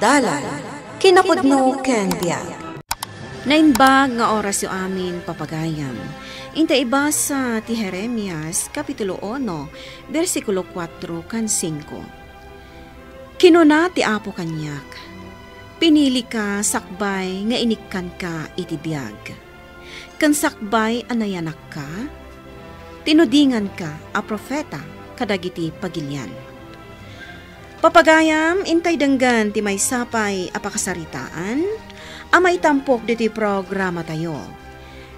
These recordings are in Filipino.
Dalan, kinapudno ken biag. Nainbag nga oras yung amin papagayam. Inta iba sa ti Jeremias, Kapitulo 1, versikulo 4 kan 5. Kinuna ti Apo kanyak, pinili ka sakbay nga inikkan ka iti biag. Kan sakbay anayanak ka, tinudingan ka a profeta kadagiti pagilyan. Papagayam, intay denggan ti may sapay apakasaritaan, amay tampok diti programa tayo.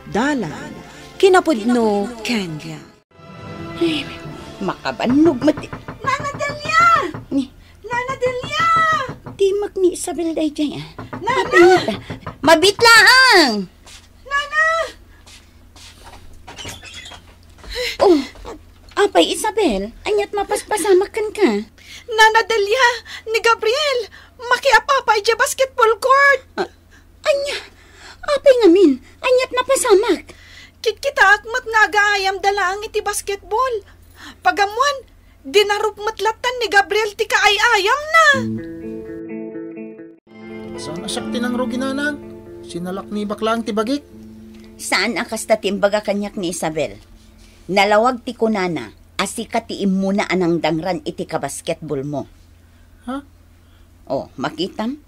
Dalan, kinapudno Kenya. Ay, makabanog mati. Nana Delia! Nana Delia! Timak ni Isabel day dyan. Nana! Mabitlaang! Nana! Oh, apay Isabel, anyat mapaspasamakan ka. Nana Delia, ni Gabriel, makiapapay dya basketball court. Anya, apay ngamin, anyat napasamak. Kita akmat nga gaayam dalaang iti basketball. Pagamuan, dinarup matlatan ni Gabriel ti kaayayam na. Saan asyak tinang rugi nanang? Sinalak ni baklang ti bagik? Saan akasta timbaga kanyak ni Isabel? Nalawag ti kunana, asika ti imuna anang dangran iti kabasketball mo. Ha? Oh, makitam?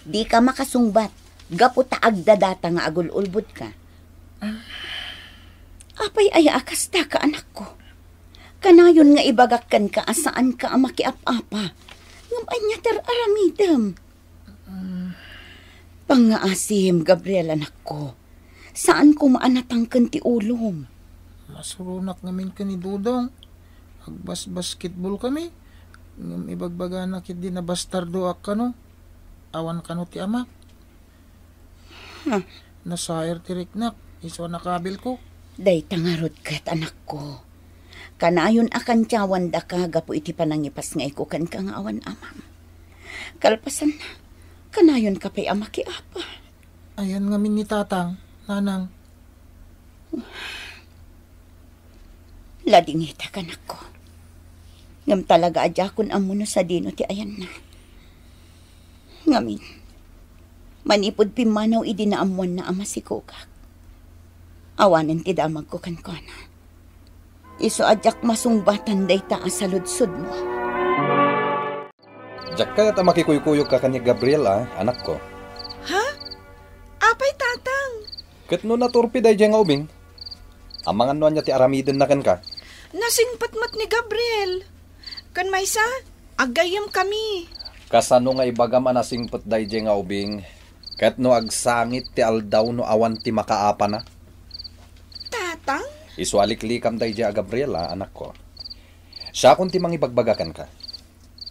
Di ka makasungbat. Gapu taag dadata nga agul-ulbud ka. Apay ay akasta ka anak ko. Kanayon nga ibagakkan ka asaan ka ang makiap-apa. Ngam anya tar aramidam. Pangaasim, Gabriel anak ko. Saan ko maanatangkan ti ulom? Masurunak ngamin ka ni Dudong. Agbas basketball kami. Ngam ibagbaga na kit di na bastardo ak kano. Awan kano ti ama. Nasayar ti riknak. Iswa nakabil ko. Day tangarod kat anak ko. Kanayon akan tiyawan da ka gapo iti panangipas nga iko kan ka nga awan amam. Kalpasan na. Kanayon ka pa'y ama ki apa. Ayan ngamin ni tatang, nanang. Ladingita ka anak ko. Ngam talaga adjakon amuno sa dino ti ayan na. Ngamin. Manipod pimanaw idinaamuan na ama si Kukak. Awanin ti damag ko kankana. Iso adyak masungbatan day taas sa ludsud mo. Diyak kaya ta makikuyukuyok ka kanya Gabriel anak ko. Ha? Apay tatang? Kat no naturpi day dyan nga ubing. Amangan no anya ti aramiden na kan ka. Nasingpatmat ni Gabriel. Kan maysa, agayam kami. Kasano nga ibagam anasingpet day dyan nga ubing. Kat no agsangit ti aldaw no awan ti makaapa na. Tatang? Isualiklikam day dyan Gabriel anak ko. Siya kung ti mangibagbagakan ka.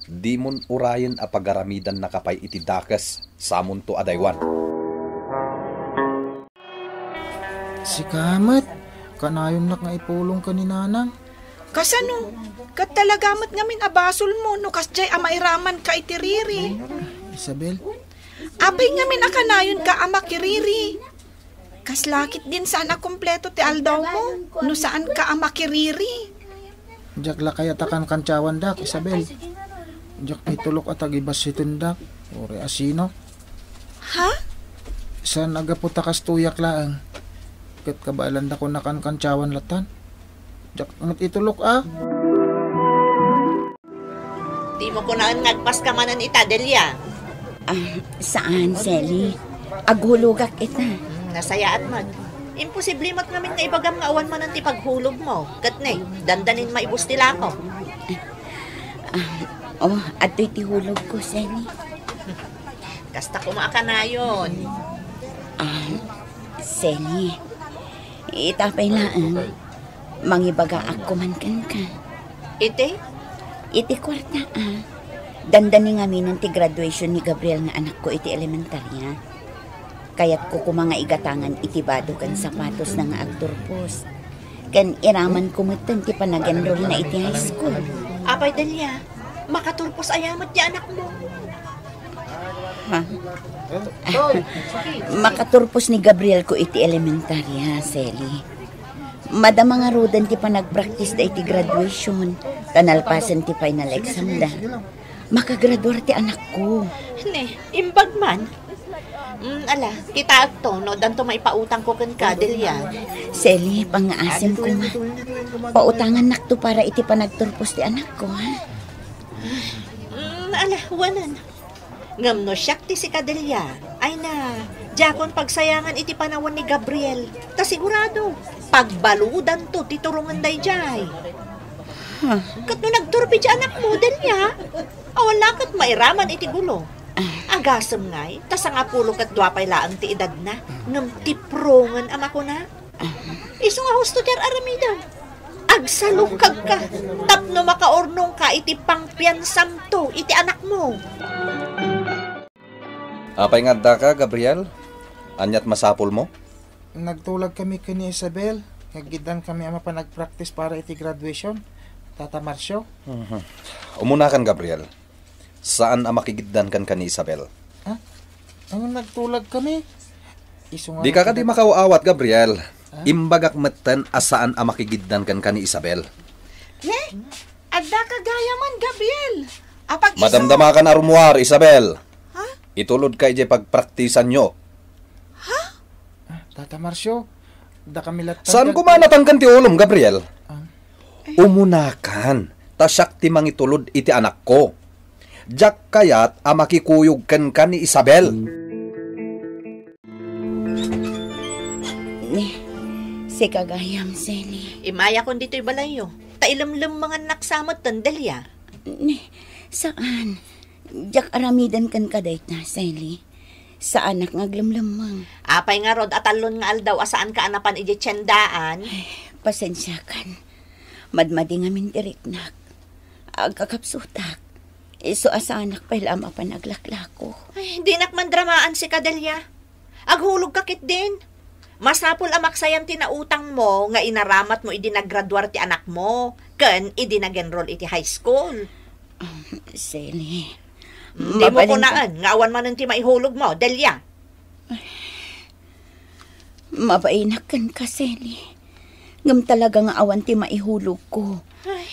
Di mon urayan a pagaramidan na kapay iti dakas sa amunto adaywan. Si Kamat, kanayon nak nga ipulong ka ni nanang. Kasano? Kat talagamat ngamin abasol mo no kasjay amairaman ka iti riri. Isabel? Apay ngamin akanayon ka ama kiriri. Kaslakit din sana kompleto ti aldaw mo no saan ka ama kiriri. Diyak la kaya takan kantsawan dak, Isabel. Diyak itulok at agibas situndak. Ore asino. Ha? Saan agaputa kas tuyak laang. Kat kabalan da ko nakan kantsawan latan. Diyak ngat itulok Di mo ko na nagpas ka manan ita, Delia. Saan, Selly? Aghulugak ita. Nasaya at mag. Imposible mat namin nga ibagam nga awan manan ti paghulog mo. Kat ne, dandanin maibus tila ko. Ato'y tihulog ko, Selly. Kasta kumaaka na yun. Selly, itapay laang. Mangibaga ako man kan ka. Iti kwarta, Dandani nga minan ti graduation ni Gabriel nga anak ko iti elementarya. Kayat ko kumanga igatangan iti bado kan sapatos na nga agturpos. Kan iraman kumutan ti panag-enroll na iti high school. Apay, Delia, makaturpos ayamat di anak mo. Ha? Makaturpos ni Gabriel ko iti elementarya, Selly. Madama nga rodan ti panag-practice da iti graduation. Tanalpasan ti final exam da. Makagraduar ti anak ko. Ne, imbag man. Ala, kita to, no, danto maipautang ko kan Delya. Seli, pangaasim ko ma. Pautangan nakto para iti panagturpos ti anak ko, ha? Ala, wanan. Ngam no siyak ti si Delya. Ay na, jakon pagsayangan iti panawan ni Gabriel. Ta sigurado, pagbaludan to, titurungan day jay. Kat no nagturpi di anak mo, Delya, awala kat mairaman iti gulo. Agasam ngay, tas nga pulo kat duwapay laang ti edad na, ngam tiprongan ama ko na. Iso nga husto tiar aramidaw. Agsalukag ka, tapno makaornong ka iti pangpiansam to, iti anak mo. Apay nga da ka, Gabriel? Anyat masapol mo? Nagtulag kami kani Isabel. Kagidan kami ama pa nagpractice para iti graduation. Tata Marcio. Umunakan, Gabriel. Saan ang makigiddan kan ni Isabel? Ha? Ang nagtulag kami? Di ka di makaawat, Gabriel. Imbagak meten asaan ang makigiddan kan ni Isabel. Ne? Adda ka gaya man, Gabriel. Apag iso... Madamdama ka na rumuar, Isabel. Ha? Itulod kay je pagpraktisan nyo. Ha? Tata Marcio, da kami latag... Saan kumanatan kan ti ulom, Gabriel? Umunakan. Tasyak ti mangitulod iti anak ko. Jak kayat ang makikuyog kan ni Isabel. Si kagayam, Seli. Imaya kon dito'y balayo. Tailamlam mga naksamot tan Delya. Saan? Jak aramidan kan kadayt na, Seli. Sa anak ngaglamlamang. Apay nga rod atalon nga aldaw asaan ka anapan iti tiyandaan. Pasensya kan. Madmadi nga mindiriknak. Agkakapsutak. Iso asanak pa ilama pa naglaklako. Ay, di nakmandramaan si Delya. Aghulog kakit din. Masapol amak sayam tinautang mo nga inaramat mo idi naggraduar ti anak mo. Ken idi nag-enroll iti high school. Seli. Di mo kunaan nga awan man ti maihulog mo, Delya. Mabainakan ka, Seli. Ngam talaga nga awan ti maihulog ko.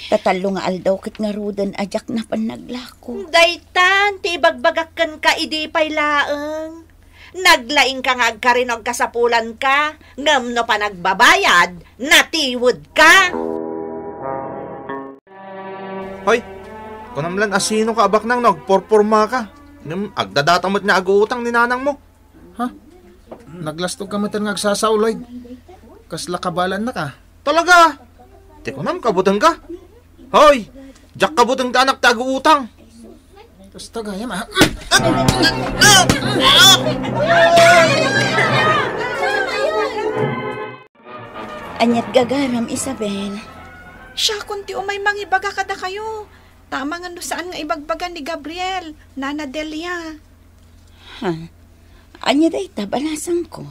Tatalo nga aldaw kit nga rudan ajak na panaglako. Daytan, ti bagbagakan ka idi pay laeng. Naglaing ka nga agkarinog kasapulan ka, ngam no pa nagbabayad, natiwod ka. Hoy, kunamlan asino ka abak nang nagporporma ka. Ngam agdadatamot niya aguutang ni nanang mo. Ha? Naglastog ka mo nga agsasauloy. Kasla kabalan na ka. Talaga? Di ko nam kabutang ka. Hoy, jak kabutang ta anak tago utang. Basta gayam ha. Anyat gagaram, Isabel. Siya kunti umay mangibaga kada kayo. Tama nga no saan nga ibagbagan ni Gabriel, Nana Delya. Ha? Anya day tabalasan ko.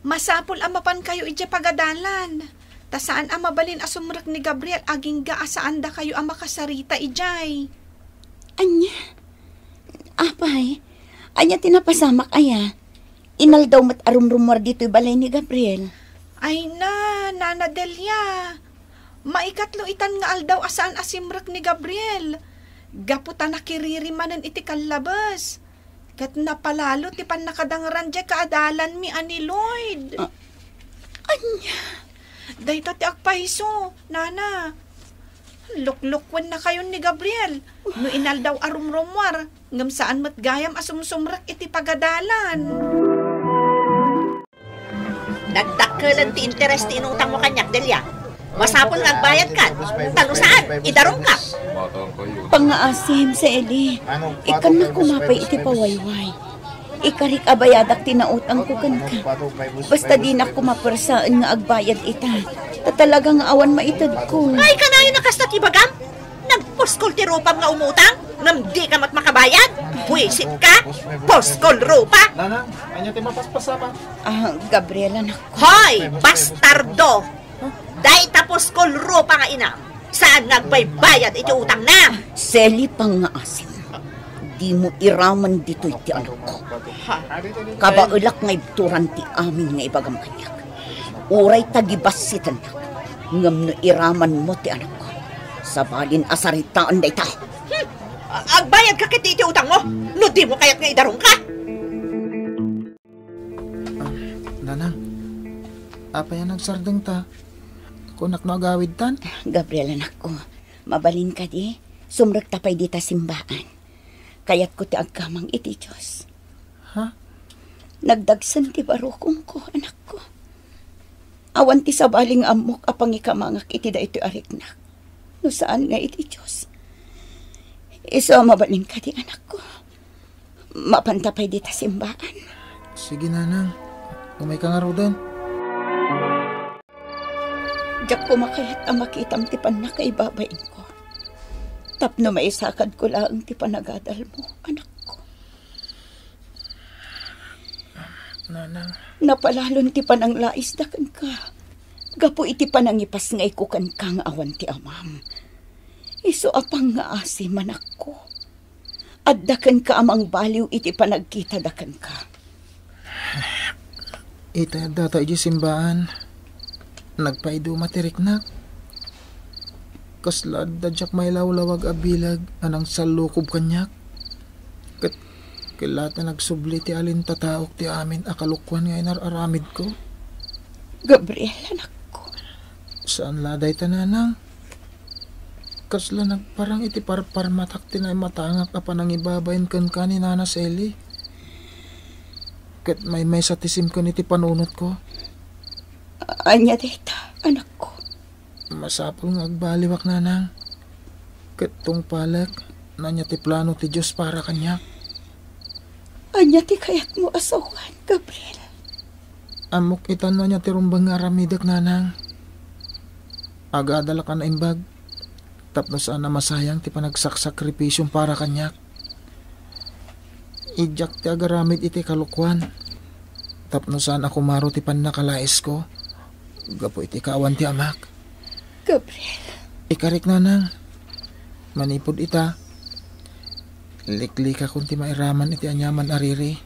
Masapol amapan kayo ije pagadalan. Ta saan amabalin asumrek ni Gabriel aging gaasaan da kayo ang makasarita ijay. Anya? Apay, anya tinapasamak aya. Inal daw mat arumrumor dito'y balay ni Gabriel. Ay na, Nana Delya. Maikatlo itan nga aldaw asaan asimrek ni Gabriel. Gaputan nakiririmanan iti kalabas. Kat napalalo ti pan nakadangran dya kaadalan mi ani Lloyd. Anya? Dayta ti agpahiso, Nana. Luklukwan na kayo ni Gabriel. No inal daw arumrumwar. Ngam saan matgayam asumsumrak iti pagadalan. Nagdakkelan ti interest ti inutang mo kanyak, Delya. Masapol nga agbayad ka. Talo saan? Idarong ka. Pangaasim sa Eli. Ikan na kumapay iti pawayway. Ikarik abayadak tinautang ko kan ka. Basta di na kumapersaan nga agbayad ita. Tatalaga nga awan maitad ko. Ay, kanayo nakasta ti bagam? Nagpuskol ti rupam nga umutang? Ngam di ka matmakabayad? Buisit ka? Puskol rupa? Nana, anya ti mapaspasama. Gabriela na. Hoy, bastardo! Day tapos kol rupa nga ina. Saan nagbaybayad iti utang na? Seli pangaasim. Di mo iraman dito iti anak ko. Kabaulak nga ibturan ti amin nga ibagam kanyak. Uray tagibasitan na. Ngam no iraman mo ti anak ko. Sabalin asaritaan da ita. Agbayad ka kiti iti utang mo. No di mo kayat nga idarong ka. Nanang, apa yan nagsardeng ta? Kunak no agawid tan? Gabriel, anak ko, mabalin ka di. Sumrek tapay di ta simbaan. Kayat ko ti agkamang iti Diyos. Ha? Nagdagsan ti barukong ko, anak ko. Awan ti sabaling amok apang ikamangak iti da iti ariknak. No saan nga iti Diyos. Iso mabalin ka di, anak ko. Mapantapay di ta simbaan. Sige, nanang. Umay ka nga rodan. Diyak ko makayat ang makitam ti panakaibabain ko. Tapno maisakad ko lang ti panagadal mo, anak ko. Nanang. Napalalon ti panang lais dakan ka. Gapo iti panangipas nga ikukan ka nga awan ti amam. Iso apang nga asi manak ko. At dakan ka amang baliw iti panagkita dakan ka. Ita data iti simbaan. Nagpaido matirik na. Kaslad dadyak may lawlawag abilag anang salukob kanyak. Kilata nagsubli ti alin tataok ti amin akalukwan nga inararamid ko. Gabriel, anak ko. Saan laday tananang? Kasla nagparang iti parmatak tinay matangak apan ang ibabayin kan ka ni Nana Sally. Kat may satisim ko iti panunot ko. Anya data, anak ko. Masapol nga agbaliwak nanang. Kat tong palak nanya ti plano ti Diyos para kanya. Anya ti kayat mo asawan, Gabriel. Amok itan nanya ti rumbang nga ramidak nanang. Agadala ka na imbag. Tapno saan na masayang ti panagsakripisyong para kanyak. Ijak ti agaramid iti kalukwan. Tapno saan ako maro ti panakalais ko. Gapo iti kaawan ti amak. Gabriel. Ikarik nanang. Manipod ita. Liklik akong ti mairaman iti anyaman ariri.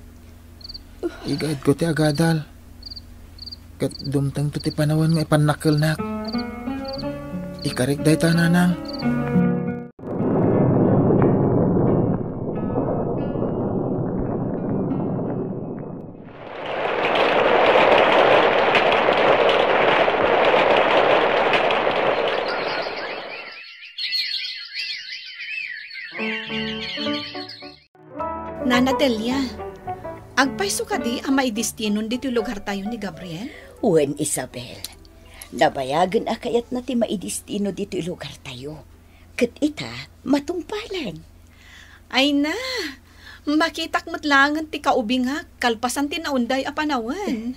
Igaid ko ti agadal. Kat dumtang to ti panawan nga ipanakilnak. Ikarik day ta nanang. Nana Delia, agpayso ka di ang maidistinon dito lugar tayo ni Gabriel? Wen, Isabel. Nabayagan akayat na ti maidistino dito lugar tayo. Kat ita, matungpalan. Ay na, makitak matlangan ti kaubingak, kalpasan ti naunday a panawan.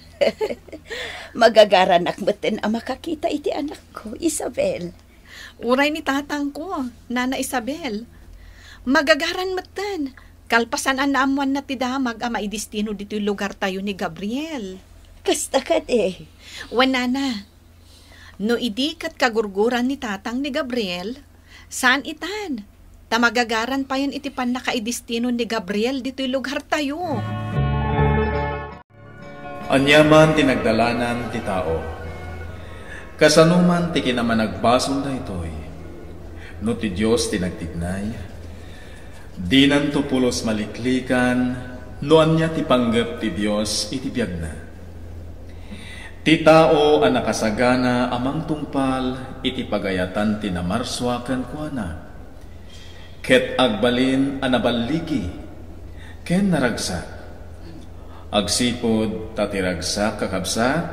Magagaran akmeten ang makakita iti anak ko, Isabel. Uray ni tatang ko, Nana Isabel. Magagaran matan, kalpasan ang naamuan na ti damag ang maidistino dito lugar tayo ni Gabriel. Kasta ka de. Wanana, no idi kat kagurguran ni tatang ni Gabriel, saan itan? Tamagagaran pa yan iti pan nakaidistino ni Gabriel dito'y lugar tayo. Anyaman tinagdalanan ti tao. Kasanuman ti kinamanagbason da ito'y. No ti Diyos tinagtignay. Di nanto pulos maliklikan, no anya ti panggap ti Diyos iti biyag na. Ti tao ang nakasagana amang tungpal iti pagayatan ti namarswakan kuana. Ket agbalin anabaligi, ken naragsak. Agsipod tatiragsak kakabsat,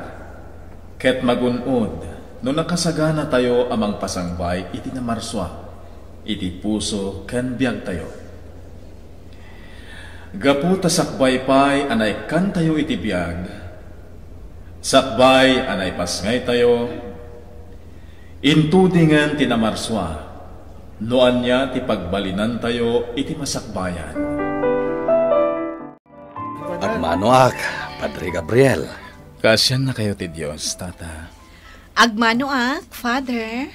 ket magunod, no nakasagana tayo amang pasangbay iti namarswa, iti puso ken biyag tayo. Gapu ta sakbay pay anay kan tayo iti biyag, sakbay anay pasngay tayo, intudingan tinamarswa, noan niya ti pagbalinan tayo iti masakbayan. Agmanoak, Padre Gabriel. Kasyan na kayo ti Diyos, tata. Agmanoak, Father.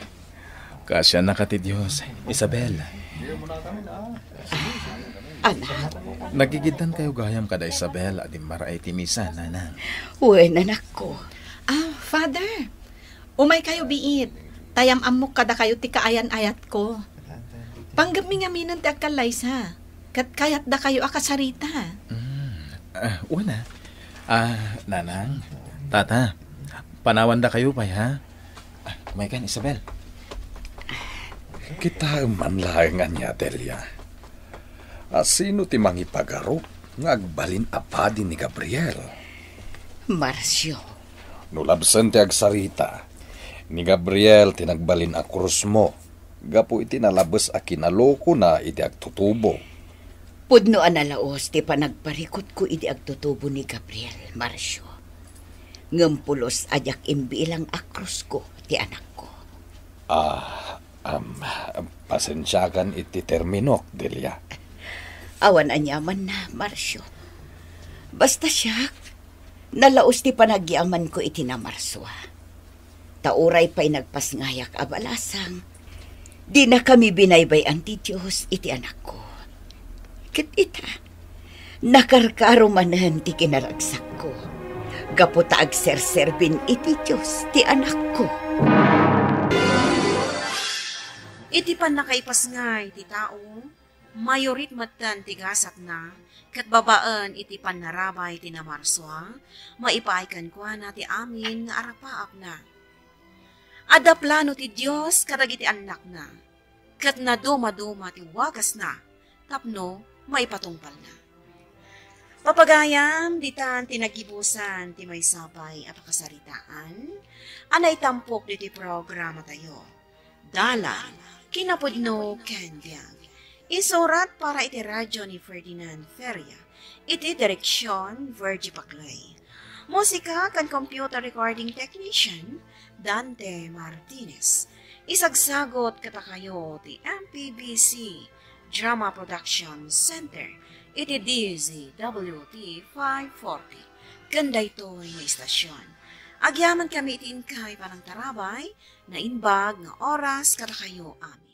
Kasyan na ka ti Diyos, Isabel. Anak. Nagigitan kayo gayam kada Isabel at maray ti misa, nanang. Wen, anak ko. Father, umay kayo biit. Tayam amok kada kayo ti kaayan-ayat ko. Panggap mi nga minan ti agkalaysa. Kat kayat da kayo akasarita. Una. Nanang, tata, panawan da kayo pa, ha? May kan, Isabel. Kita man lang nga niya, Delia. Sino ti mangipagaro nga agbalin apadi ni Gabriel? Marcio. Nulabsan ti agsarita. Ni Gabriel tinagbalin a krus mo. Gapo iti nalabas a kinaloko na iti agtutubo. Pudno analaos ti panagparikot ko iti agtutubo ni Gabriel, Marcio. Ngampulos ajak imbilang akrus ko ti anak ko. Pasensyakan iti terminok, Delia. Awan anyaman na, Marcio. Basta siya, nalaos ti panagyaman ko iti na Marswa. Tauray pa'y nagpasngayak abalasang. Di na kami binaybayan ti Diyos iti anak ko. Ket ita, nakarkaro manahan ti kinaragsak ko. Gaputa agserserbin iti Diyos ti anak ko. Iti pan nakaipas nga iti tao, mayorit matan tigasat na, kat babaan iti pan narabay ti namarswa, maipaikan kwa na ti amin nga arapaap na. Ada plano ti Diyos kadag iti anak na, kat na duma-duma ti wagas na, tapno maipatungpal na. Papagayam, ditan tinagibusan ti may sabay at kasaritaan, anay tampok di ti programa tayo. Dala, kinapudno Candiang. Isurat para iti radyo ni Ferdinand Feria. Iti direksyon, Virgie Paclay. Musika kan computer recording technician, Dante Martinez. Isagsagot katakayo ti MPBC Drama Production Center. Iti DZWT 540. Ganda ito'y na istasyon. Agyaman kami itin kay parang tarabay na inbag nga oras katakayo amin.